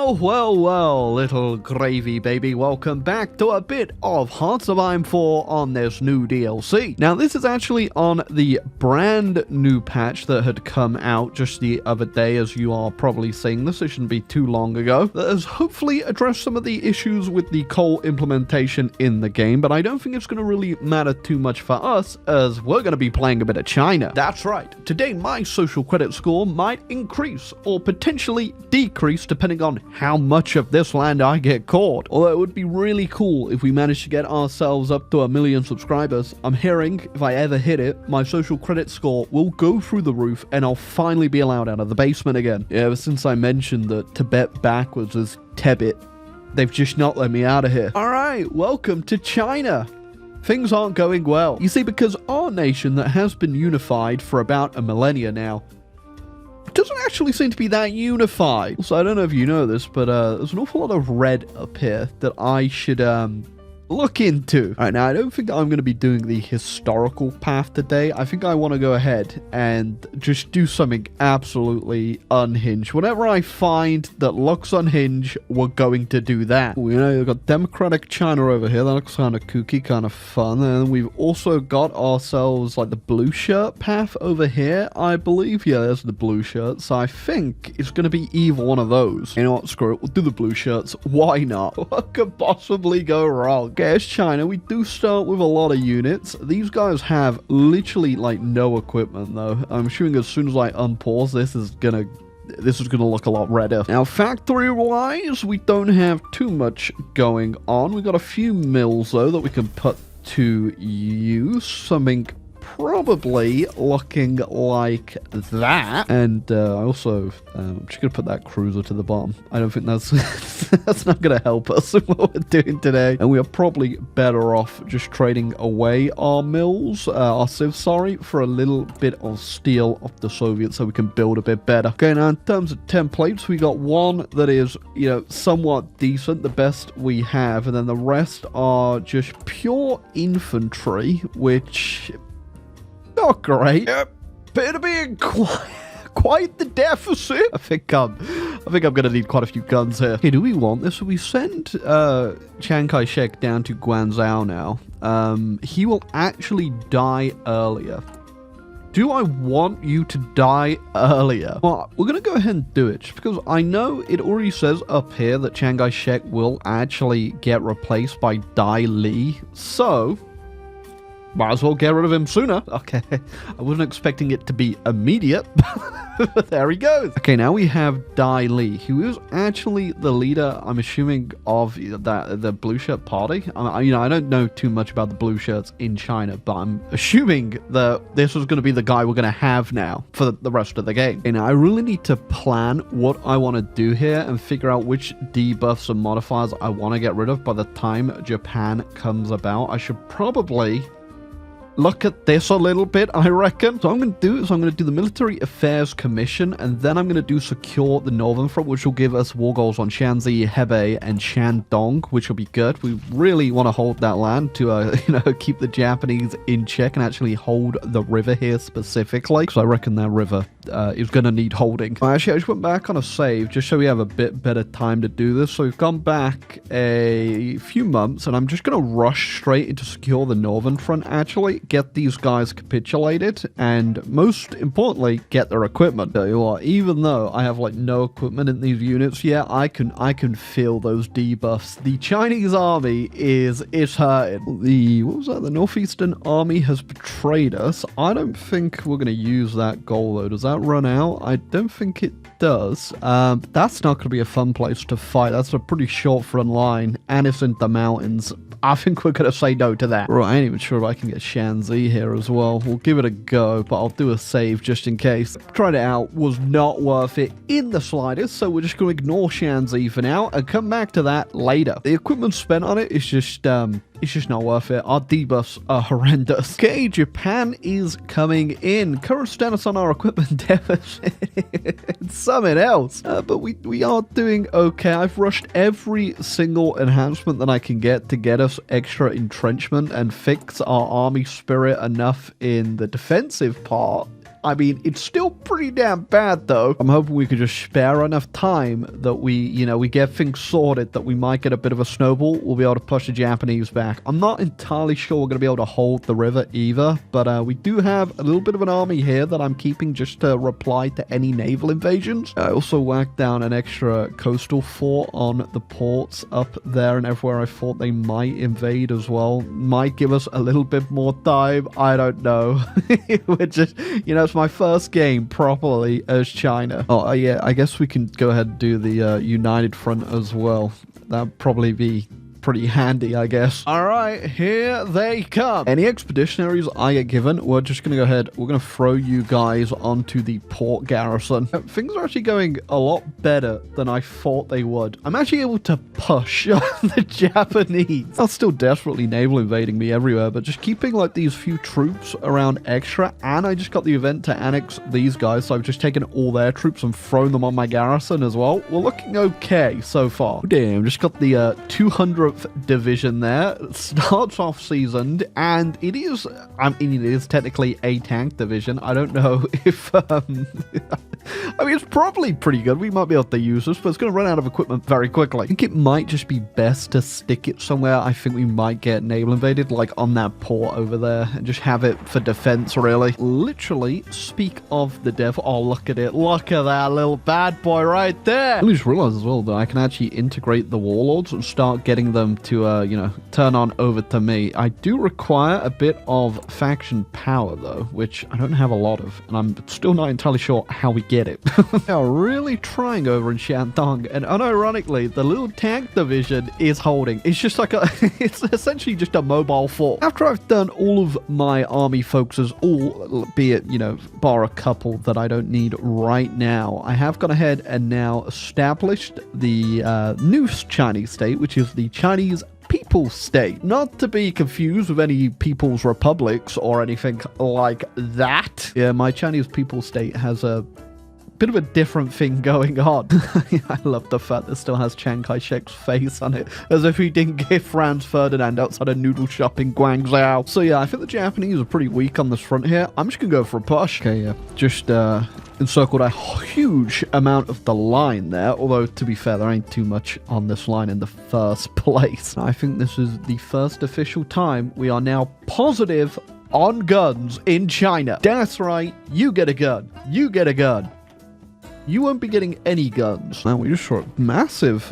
Well, little gravy baby, welcome back to a bit of Hearts of Iron 4 on this new DLC. Now, this is actually on the brand new patch that had come out just the other day, as you are probably seeing this. It shouldn't be too long ago. That has hopefully addressed some of the issues with the coal implementation in the game, but I don't think it's going to really matter too much for us, as we're going to be playing a bit of China. That's right. Today, my social credit score might increase or potentially decrease depending on how much of this land I get caught. Although it would be really cool if we managed to get ourselves up to 1 million subscribers. I'm hearing if I ever hit it, my social credit score will go through the roof and I'll finally be allowed out of the basement again. Yeah, ever since I mentioned that Tibet backwards is Tebet, they've just not let me out of here. Alright, welcome to China. Things aren't going well. You see, because our nation that has been unified for about a millennia now doesn't actually seem to be that unified. So I don't know if you know this, but there's an awful lot of red up here that I should look into. All right, now I don't think I'm going to be doing the historical path today. I think I want to go ahead and just do something absolutely unhinged. Whatever I find that looks unhinged, we're going to do that. You know, we've got Democratic China over here. That looks kind of kooky, kind of fun. And we've also got ourselves like the blue shirt path over here, I believe. Yeah, there's the blue shirt. So I think it's going to be either one of those. You know what? Screw it. We'll do the blue shirts. Why not? What could possibly go wrong? Okay, it's China. We do start with a lot of units. These guys have literally like no equipment though. I'm assuming as soon as I unpause, this is gonna look a lot redder. Now, factory-wise, we don't have too much going on. We've got a few mills though that we can put to use. Something probably looking like that. And I also, I'm just going to put that cruiser to the bottom. I don't think that's that's not going to help us in what we're doing today. And we are probably better off just trading away our mills, our civs, sorry, for a little bit of steel off the Soviets so we can build a bit better. Okay, now in terms of templates, we got one that is, you know, somewhat decent, the best we have. And then the rest are just pure infantry, which not great. Yep. Appear to be in quite the deficit. I think I'm gonna need quite a few guns here. Okay, do we want this? So we send Chiang Kai-shek down to Guangzhou now. He will actually die earlier. Do I want you to die earlier? Well, we're going to go ahead and do it, just because I know it already says up here that Chiang Kai-shek will actually get replaced by Dai Li. So might as well get rid of him sooner. Okay, I wasn't expecting it to be immediate, but there he goes. Okay, now we have Dai Li, who is actually the leader, I'm assuming, of the blue shirt party. You know, I don't know too much about the blue shirts in China, but I'm assuming that this is going to be the guy we're going to have now for the rest of the game. And I really need to plan what I want to do here and figure out which debuffs and modifiers I want to get rid of by the time Japan comes about. I should probably look at this a little bit, I reckon. So I'm going to do the Military Affairs Commission, and then I'm going to do Secure the Northern Front, which will give us war goals on Shanxi, Hebei, and Shandong, which will be good. We really want to hold that land to, you know, keep the Japanese in check and actually hold the river here specifically, because I reckon that river is going to need holding. Actually, I just went back on a save just so we have a bit better time to do this. So we've gone back a few months, and I'm just going to rush straight into Secure the Northern Front, actually. Get these guys capitulated, and most importantly, get their equipment. Tell you what, even though I have like no equipment in these units, yeah, I can feel those debuffs. The Chinese army is hurting. What was that? The Northeastern Army has betrayed us. I don't think we're going to use that goal though. Does that run out? I don't think it does. That's not going to be a fun place to fight. That's a pretty short front line, and it's in the mountains. I think we're going to say no to that. Right, I ain't even sure if I can get Shanxi here as well. We'll give it a go, but I'll do a save just in case. Tried it out, was not worth it in the slightest, so we're just going to ignore Shanxi for now and come back to that later. The equipment spent on it is just it's just not worth it. Our debuffs are horrendous. Okay, Japan is coming in. Current status on our equipment deficit. It's something else. But we are doing okay. I've rushed every single enhancement that I can get to get us extra entrenchment and fix our army spirit enough in the defensive part I mean, it's still pretty damn bad, though. I'm hoping we could just spare enough time that we get things sorted, that we might get a bit of a snowball. We'll be able to push the Japanese back. I'm not entirely sure we're going to be able to hold the river either, but we do have a little bit of an army here that I'm keeping just to reply to any naval invasions. I also whacked down an extra coastal fort on the ports up there and everywhere I thought they might invade as well. Might give us a little bit more time. I don't know. We're just, it's my first game properly as China. Oh, yeah, I guess we can go ahead and do the United Front as well. That'd probably be pretty handy, I guess. All right, here they come. Any expeditionaries I get given, we're just going to go ahead. We're going to throw you guys onto the port garrison. Things are actually going a lot better than I thought they would. I'm actually able to push the Japanese. They're still desperately naval invading me everywhere, but just keeping like these few troops around extra. And I just got the event to annex these guys, so I've just taken all their troops and thrown them on my garrison as well. We're looking okay so far. Damn, just got the 200th division there. It starts off seasoned, and it is technically a tank division. I don't know if I mean, it's probably pretty good. We might be able to use this, but it's going to run out of equipment very quickly. I think it might just be best to stick it somewhere. I think we might get naval invaded, like on that port over there, and just have it for defense, really. Literally, speak of the devil. Oh, look at it. Look at that little bad boy right there. I just realized as well that I can actually integrate the warlords and start getting them to, turn on over to me. I do require a bit of faction power, though, which I don't have a lot of, and I'm still not entirely sure how we get it. They are really trying over in Shandong, and unironically, the little tank division is holding. It's just like it's essentially just a mobile fort. After I've done all of my army focuses, all, be it, bar a couple that I don't need right now, I have gone ahead and now established the new Chinese state, which is the Chinese People's State. Not to be confused with any People's Republics or anything like that. Yeah, my Chinese People's State has a bit of a different thing going on. I love the fact that still has Chiang Kai-shek's face on it, as if he didn't give Franz Ferdinand outside a noodle shop in Guangzhou. So yeah, I think the Japanese are pretty weak on this front here. I'm just gonna go for a push. Okay, yeah, just encircled a huge amount of the line there, although to be fair, there ain't too much on this line in the first place. I think this is the first official time we are now positive on guns in China. That's right, you get a gun. You get a gun. You won't be getting any guns. Now, we just saw a massive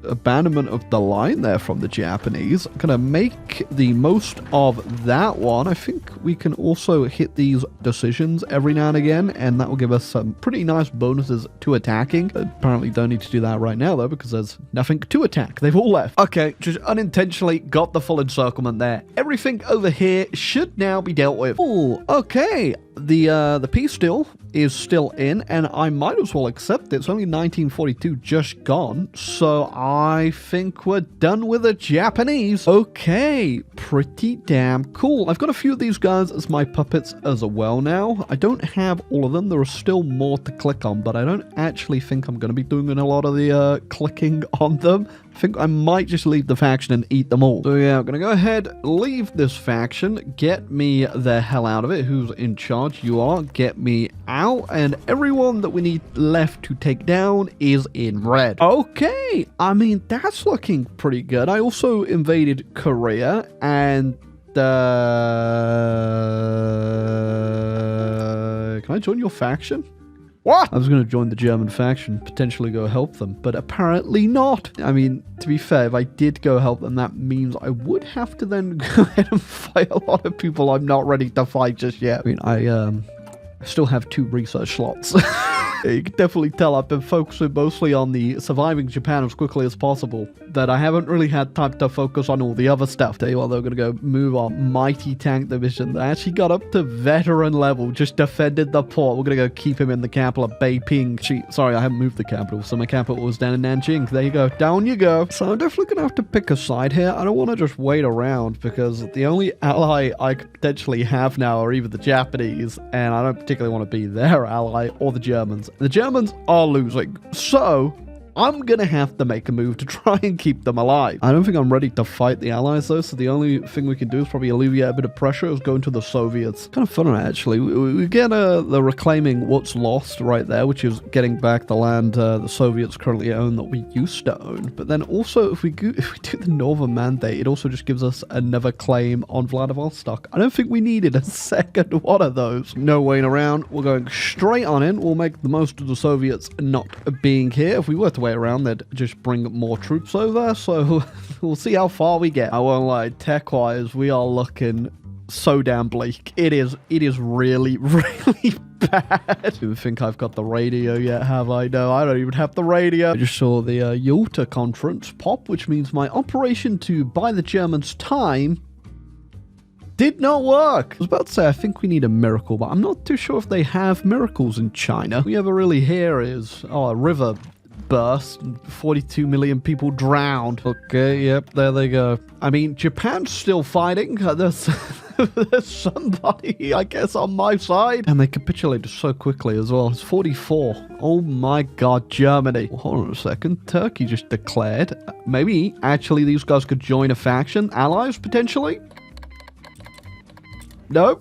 abandonment of the line there from the Japanese. I'm gonna make the most of that one. I think we can also hit these decisions every now and again, and that will give us some pretty nice bonuses to attacking. Apparently don't need to do that right now, though, because there's nothing to attack. They've all left. Okay, just unintentionally got the full encirclement there. Everything over here should now be dealt with. Oh, okay. The peace deal is still in, and I might as well accept it. It's only 1942 just gone, so I think we're done with the Japanese. Okay, pretty damn cool. I've got a few of these guys as my puppets as well now. I don't have all of them. There are still more to click on, but I don't actually think I'm going to be doing a lot of the clicking on them. I think I might just leave the faction and eat them all. So yeah, I'm going to go ahead, leave this faction, get me the hell out of it. Who's in charge? You are. Get me out. And everyone that we need left to take down is in red. Okay. I mean, that's looking pretty good. I also invaded Korea, and can I join your faction? What? I was going to join the German faction, potentially go help them, but apparently not. I mean, to be fair, if I did go help them, that means I would have to then go ahead and fight a lot of people I'm not ready to fight just yet. I mean, I still have 2 research slots. You can definitely tell I've been focusing mostly on the surviving Japan as quickly as possible, that I haven't really had time to focus on all the other stuff. Tell you what, they're going to go move our mighty tank division. They actually got up to veteran level, just defended the port. We're going to go keep him in the capital of Beiping. Sorry, I haven't moved the capital, so my capital was down in Nanjing. There you go. Down you go. So I'm definitely going to have to pick a side here. I don't want to just wait around, because the only ally I could potentially have now are either the Japanese, and I don't particularly want to be their ally, or the Germans. The Germans are losing, so I'm gonna have to make a move to try and keep them alive. I don't think I'm ready to fight the Allies though, so the only thing we can do is probably alleviate a bit of pressure is go into the Soviets. Kind of fun actually. We get the reclaiming what's lost right there, which is getting back the land the Soviets currently own that we used to own. But then also if we do the Northern Mandate, it also just gives us another claim on Vladivostok. I don't think we needed a second one of those. No waiting around. We're going straight on in. We'll make the most of the Soviets not being here. If we were to wait around, they'd just bring more troops over. So we'll see how far we get. I won't lie, tech-wise, we are looking so damn bleak. It is really, really bad. I don't think I've got the radio yet, have I? No, I don't even have the radio. I just saw the Yalta conference pop, which means my operation to buy the Germans time did not work. I was about to say, I think we need a miracle, but I'm not too sure if they have miracles in China. All we ever really hear is, oh, a river burst, 42 million people drowned. Okay, yep, there they go. I mean, Japan's still fighting. There's somebody, I guess, on my side. And they capitulated so quickly as well. It's 44. Oh my god, Germany. Well, hold on a second. Turkey just declared. Maybe, actually, these guys could join a faction. Allies, potentially? No?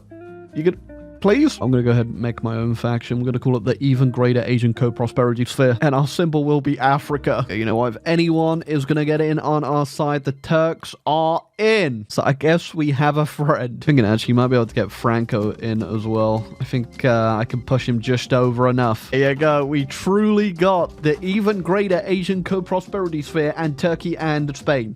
You could... Please? I'm going to go ahead and make my own faction. I'm going to call it the Even Greater Asian Co-Prosperity Sphere. And our symbol will be Africa. Okay, you know what? If anyone is going to get in on our side, the Turks are in. So I guess we have a friend. I'm thinking actually you might be able to get Franco in as well. I think I can push him just over enough. Here you go. We truly got the Even Greater Asian Co-Prosperity Sphere and Turkey and Spain.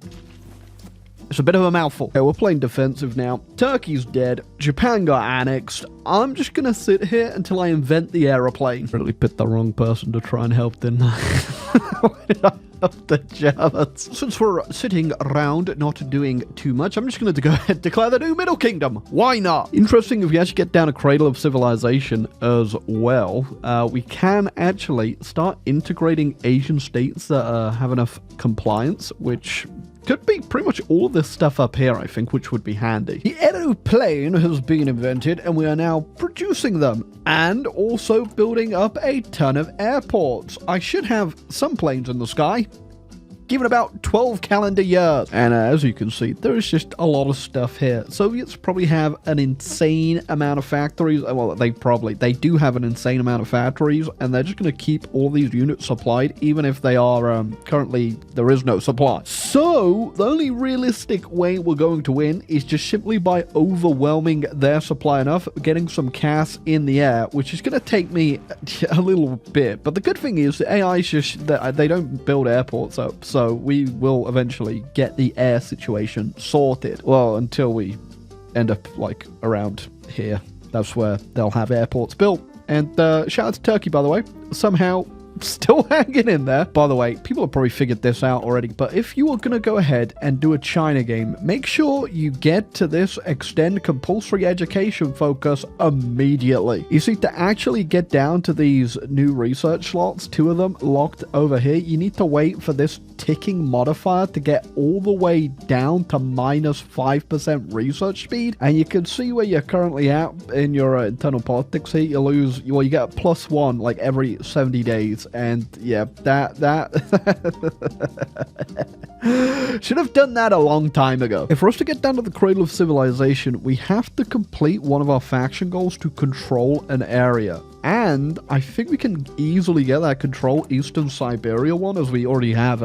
It's a bit of a mouthful. Okay, we're playing defensive now. Turkey's dead. Japan got annexed. I'm just gonna sit here until I invent the aeroplane. Really picked the wrong person to try and help, didn't I? Why did I help the Germans? Since we're sitting around not doing too much, I'm just gonna go ahead and declare the new Middle Kingdom. Why not? Interesting, if we actually get down a cradle of civilization as well, we can actually start integrating Asian states that have enough compliance, which could be pretty much all of this stuff up here, I think, which would be handy. The aeroplane has been invented, and we are now producing them, and also building up a ton of airports. I should have some planes in the sky, given about 12 calendar years. And as you can see, there is just a lot of stuff here. Soviets probably have an insane amount of factories. Well, they do have an insane amount of factories, and they're just going to keep all these units supplied, even if they are currently, there is no supply. So the only realistic way we're going to win is just simply by overwhelming their supply enough, getting some CAS in the air, which is going to take me a little bit. But the good thing is the AI is just, they don't build airports up. So we will eventually get the air situation sorted. Well, until we end up, like, around here. That's where they'll have airports built. And shout out to Turkey, by the way. Somehow still hanging in there. By the way, people have probably figured this out already, but if you are going to go ahead and do a China game, make sure you get to this extend compulsory education focus immediately. You see, to actually get down to these new research slots, 2 of them locked over here, you need to wait for this ticking modifier to get all the way down to minus 5% research speed. And you can see where you're currently at in your internal politics here. You lose, well, you get a +1 like every 70 days. And yeah, that should have done that a long time ago. If for us to get down to the cradle of civilization, we have to complete one of our faction goals to control an area. And I think we can easily get that control Eastern Siberia one, as we already have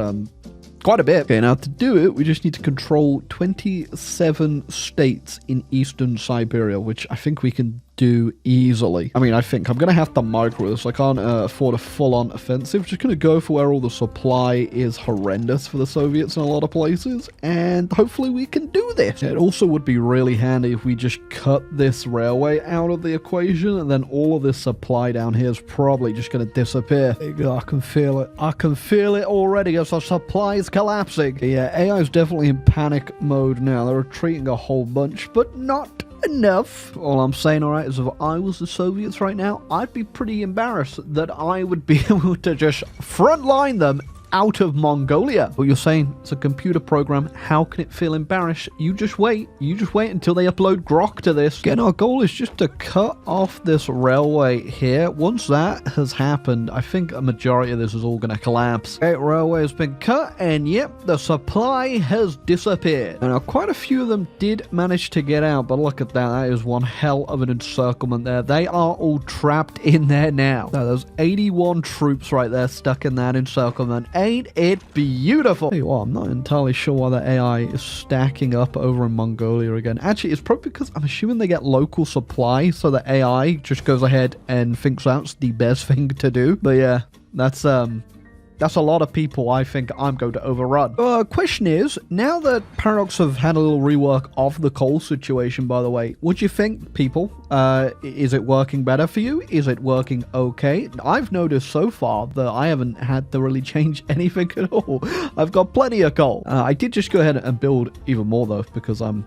quite a bit. Okay, now to do it, we just need to control 27 states in Eastern Siberia, which I think we can do easily. I mean, I think I'm going to have to micro this. I can't afford a full-on offensive. Just going to go for where all the supply is horrendous for the Soviets in a lot of places, and hopefully we can do this. It also would be really handy if we just cut this railway out of the equation, and then all of this supply down here is probably just going to disappear. There you go, I can feel it. I can feel it already as our supply is collapsing. Yeah, AI is definitely in panic mode now. They're retreating a whole bunch, but not enough. All I'm saying, alright, is if I was the Soviets right now, I'd be pretty embarrassed that I would be able to just frontline them out of Mongolia. But you're saying it's a computer program. How can it feel embarrassed? You just wait. You just wait until they upload grok to this. Again, our goal is just to cut off this railway here. Once that has happened, I think a majority of this is all going to collapse. Okay, railway has been cut, and yep, the supply has disappeared. And now quite a few of them did manage to get out, but look at that. That is one hell of an encirclement there. They are all trapped in there now. Now, there's 81 troops right there stuck in that encirclement. Ain't it beautiful? Hey, well, I'm not entirely sure why the AI is stacking up over in Mongolia again. Actually, it's probably because I'm assuming they get local supply, so the AI just goes ahead and thinks that's the best thing to do. But yeah, that's a lot of people I think I'm going to overrun. Question is, now that Paradox have had a little rework of the coal situation, by the way, what do you think, people? Is it working better for you? Is it working okay? I've noticed so far that I haven't had to really change anything at all. I've got plenty of coal. I did just go ahead and build even more, though, because I'm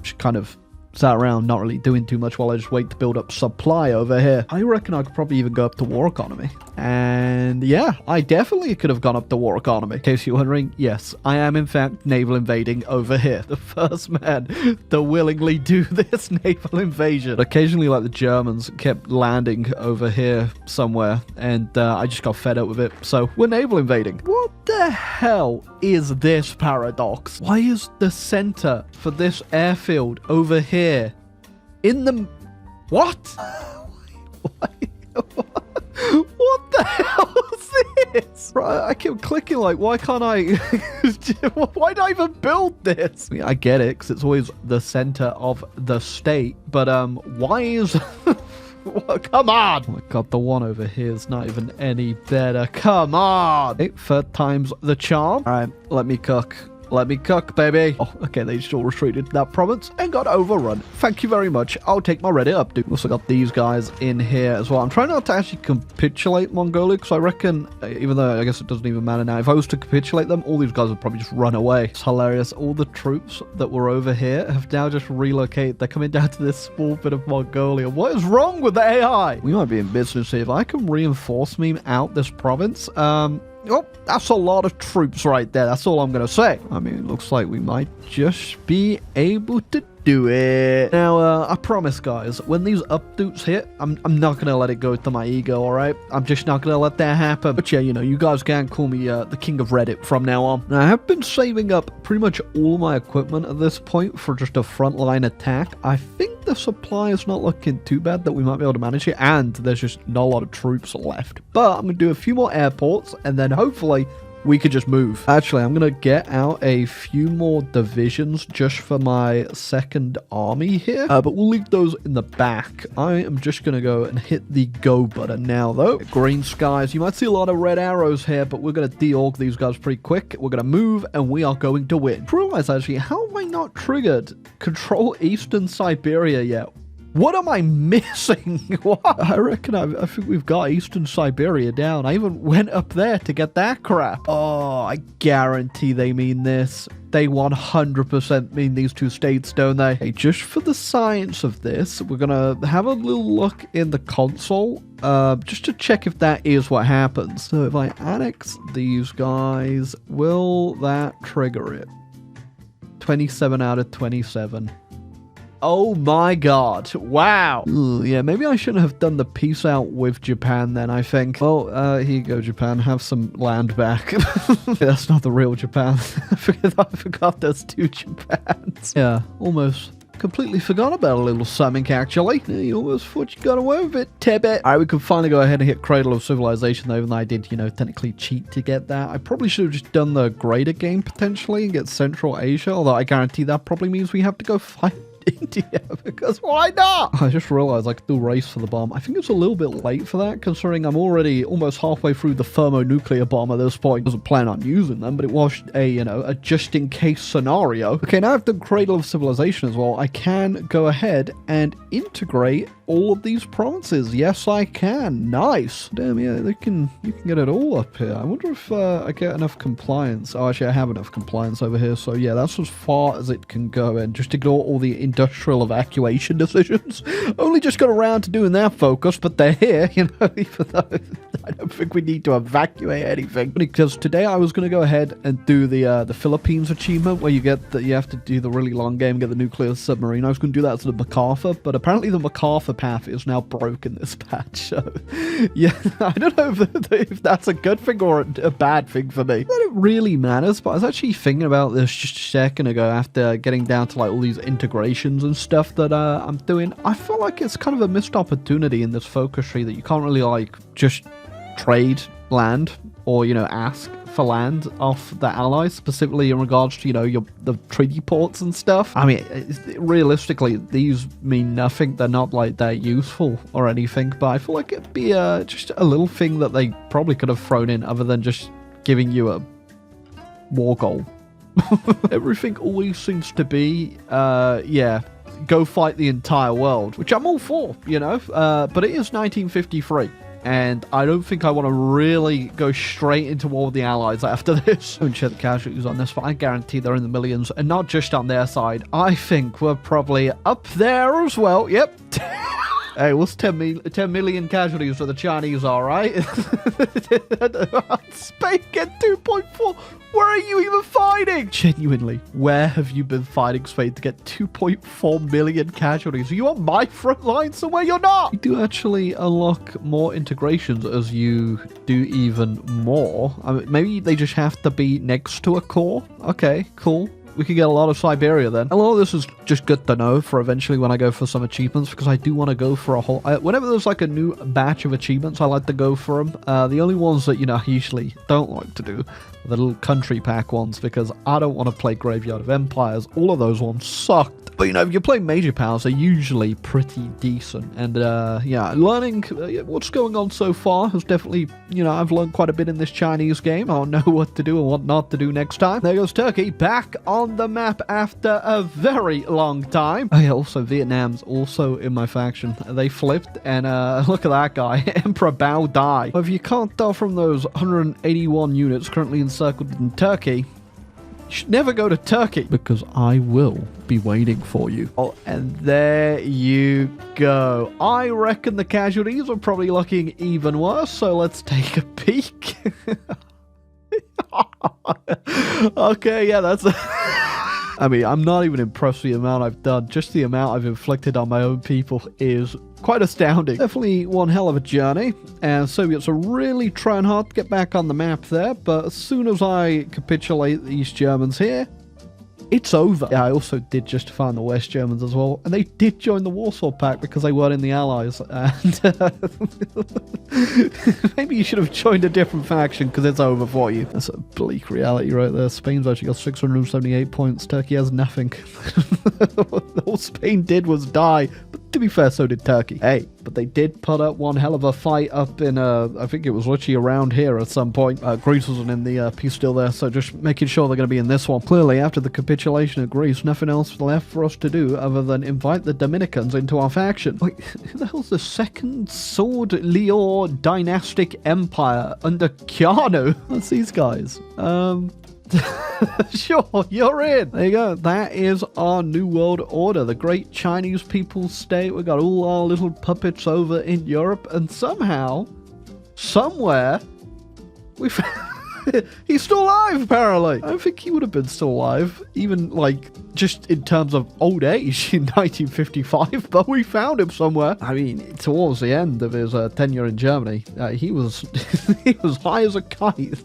just kind of sat around not really doing too much while I just wait to build up supply over here. I reckon I could probably even go up to war economy. And yeah, I definitely could have gone up to war economy. In case you're wondering, yes, I am in fact naval invading over here. The first man to willingly do this naval invasion. Occasionally, like, the Germans kept landing over here somewhere, and I just got fed up with it. So we're naval invading. What the hell is this, Paradox? Why is the center for this airfield over here in the... What? What the hell is this? Right, I keep clicking like, why can't I... Why not even build this? I mean, I get it, because it's always the center of the state, but why is... Come on! Oh my god, the one over here is not even any better. Come on! Okay, third time's the charm. Alright, let me cook. Let me cook, baby. Oh, okay, they just all retreated to that province and got overrun. Thank you very much. I'll take my Reddit up, dude. Also got these guys in here as well. I'm trying not to actually capitulate Mongolia, because I reckon, even though I guess it doesn't even matter now, if I was to capitulate them, all these guys would probably just run away. It's hilarious. All the troops that were over here have now just relocated. They're coming down to this small bit of Mongolia. What is wrong with the AI? We might be in business here. If I can reinforce me out this province, oh, that's a lot of troops right there. That's all I'm going to say. I mean, it looks like we might just be able to do it. Now, I promise, guys, when these updates hit, I'm not going to let it go to my ego, all right? I'm just not going to let that happen. But yeah, you know, you guys can call me the king of Reddit from now on. Now, I have been saving up pretty much all my equipment at this point for just a frontline attack. I think the supply is not looking too bad that we might be able to manage it, and there's just not a lot of troops left. But I'm going to do a few more airports, and then hopefully we could just move. Actually, I'm going to get out a few more divisions just for my second army here. But we'll leave those in the back. I am just going to go and hit the go button now, though. Green skies. You might see a lot of red arrows here, but we're going to de-org these guys pretty quick. We're going to move, and we are going to win. I realize, actually, how have I not triggered Control Eastern Siberia yet? What am I missing? What? I reckon I think we've got Eastern Siberia down. I even went up there to get that crap. Oh, I guarantee they mean this. They 100% mean these two states, don't they? Hey, just for the science of this, we're going to have a little look in the console just to check if that is what happens. So if I annex these guys, will that trigger it? 27 out of 27. Oh my god. Wow. Ooh, yeah, maybe I shouldn't have done the peace out with Japan then, I think. Well, here you go, Japan. Have some land back. That's not the real Japan. I forgot there's two Japans. Yeah, almost completely forgot about a little something, actually. You almost thought you got away with it, Tibet. Alright, we can finally go ahead and hit Cradle of Civilization, though, even though I did, you know, technically cheat to get that. I probably should have just done the greater game, potentially, and get Central Asia, although I guarantee that probably means we have to go fight India, because why not? I just realized I could do race for the bomb. I think it's a little bit late for that, considering I'm already almost halfway through the thermonuclear bomb at this point. I wasn't planning on using them, but it was a, you know, a just-in-case scenario. Okay, now I've done Cradle of Civilization as well. I can go ahead and integrate all of these provinces. Yes, I can. Nice. Damn, yeah, you can get it all up here. I wonder if I get enough compliance. Oh, actually, I have enough compliance over here, so yeah, that's as far as it can go, and just ignore all the industrial evacuation decisions. Only just got around to doing that focus, but they're here, you know, even though I don't think we need to evacuate anything. Because today I was going to go ahead and do the Philippines achievement, where you have to do the really long game, get the nuclear submarine. I was going to do that as the MacArthur, but apparently the MacArthur path is now broken this patch. So, yeah, I don't know if that's a good thing or a bad thing for me. But it really matters. But I was actually thinking about this just a second ago after getting down to like all these integrations and stuff that I'm doing. I feel like it's kind of a missed opportunity in this focus tree that you can't really like just trade land or, you know, ask for land off the allies, specifically in regards to, you know, the treaty ports and stuff. I mean, realistically, these mean nothing. They're not like they're useful or anything, but I feel like it'd be just a little thing that they probably could have thrown in other than just giving you a war goal. Everything always seems to be, yeah, go fight the entire world, which I'm all for, you know, but it is 1953. And I don't think I want to really go straight into war with the Allies after this. I haven't checked the casualties on this, but I guarantee they're in the millions. And not just on their side. I think we're probably up there as well. Yep. Hey, what's 10 million casualties for the Chinese, all right? Spain get 2.4. Where are you even fighting? Genuinely, where have you been fighting, Spain, to get 2.4 million casualties? Are you on my front line somewhere? You're not! You do actually unlock more integrations as you do even more. I mean, maybe they just have to be next to a core. Okay, cool. We could get a lot of Siberia then. A lot of this is just good to know for eventually when I go for some achievements, because I do want to go for a whole... whenever there's like a new batch of achievements, I like to go for them. The only ones that, you know, I usually don't like to do are the little country pack ones, because I don't want to play Graveyard of Empires. All of those ones sucked. But, you know, if you play major powers, they're usually pretty decent. And, yeah, learning what's going on so far has definitely, you know, I've learned quite a bit in this Chinese game. I'll know what to do and what not to do next time. There goes Turkey, back on the map after a very long time. Oh, yeah, also, Vietnam's also in my faction. They flipped, and look at that guy. Emperor Bao Dai. If you can't tell from those 181 units currently encircled in Turkey, you should never go to Turkey, because I will be waiting for you. Oh, and there you go. I reckon the casualties are probably looking even worse, so let's take a peek. Okay, yeah, that's... I mean, I'm not even impressed with the amount I've done. Just the amount I've inflicted on my own people is quite astounding. Definitely one hell of a journey, and Soviets are really trying hard to get back on the map there, but as soon as I capitulate these Germans here, it's over. Yeah, I also did just find the West Germans as well, and they did join the Warsaw Pact because they weren't in the Allies, and maybe you should have joined a different faction because it's over for you. That's a bleak reality right there. Spain's actually got 678 points. Turkey has nothing. All Spain did was die. But to be fair, so did Turkey. Hey, but they did put up one hell of a fight up in, I think it was literally around here at some point. Greece wasn't in the peace deal there, so just making sure they're going to be in this one. Clearly, after the capitulation of Greece, nothing else left for us to do other than invite the Dominicans into our faction. Wait, who the hell's the second Sword Lior dynastic empire under Keanu? That's these guys. Sure, you're in. There you go. That is our New World Order, the great Chinese People's State. We got all our little puppets over in Europe, and somehow, somewhere, we found... He's still alive, apparently. I don't think he would have been still alive, even, like, just in terms of old age in 1955, but we found him somewhere. I mean, towards the end of his tenure in Germany, he was he was high as a kite.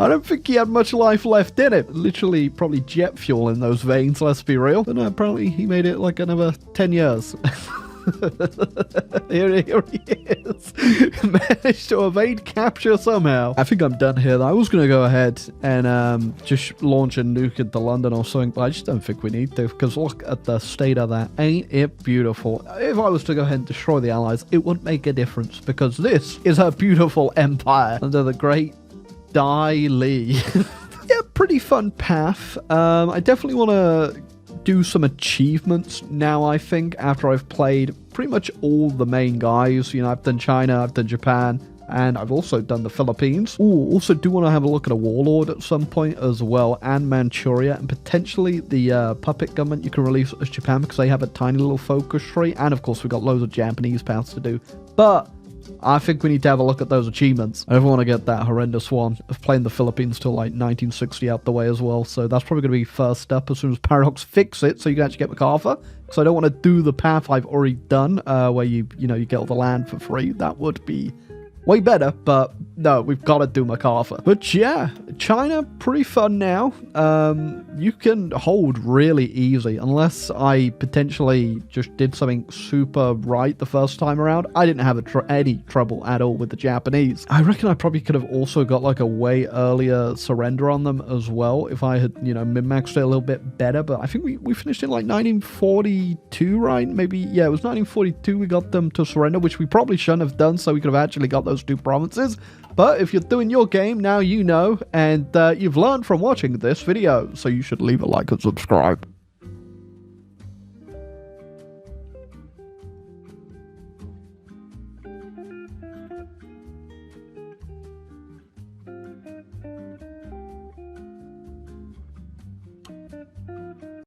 I don't think he had much life left in it. Literally, probably jet fuel in those veins, let's be real. But no, apparently he made it, like, another 10 years. Here he is. Managed to evade capture somehow. I think I'm done here. I was going to go ahead and just launch a nuke into London or something, but I just don't think we need to, because look at the state of that. Ain't it beautiful? If I was to go ahead and destroy the Allies, it wouldn't make a difference, because this is a beautiful empire under the great Dai Li. Yeah, pretty fun path. I definitely want to do some achievements now, I think, after I've played pretty much all the main guys. You know, I've done China, I've done Japan, And I've also done the Philippines. Ooh, also do want to have a look at a warlord at some point as well, and Manchuria, and potentially the puppet government you can release as Japan, because they have a tiny little focus tree. And of course, we've got loads of Japanese paths to do. But I think we need to have a look at those achievements. I don't want to get that horrendous one of playing the Philippines till like 1960 out the way as well. So that's probably going to be first up as soon as Paradox fix it, so you can actually get MacArthur. Because I don't want to do the path I've already done, where you get all the land for free. That would be way better, but no, we've got to do MacArthur. But yeah, China, pretty fun now. You can hold really easy, unless I potentially just did something super right the first time around. I didn't have any trouble at all with the Japanese. I reckon I probably could have also got like a way earlier surrender on them as well, if I had, min-maxed it a little bit better. But I think we finished in like 1942, right? Maybe, yeah, it was 1942 we got them to surrender, which we probably shouldn't have done, so we could have actually got those 2 provinces. But if you're doing your game, now you know, and you've learned from watching this video, so you should leave a like and subscribe.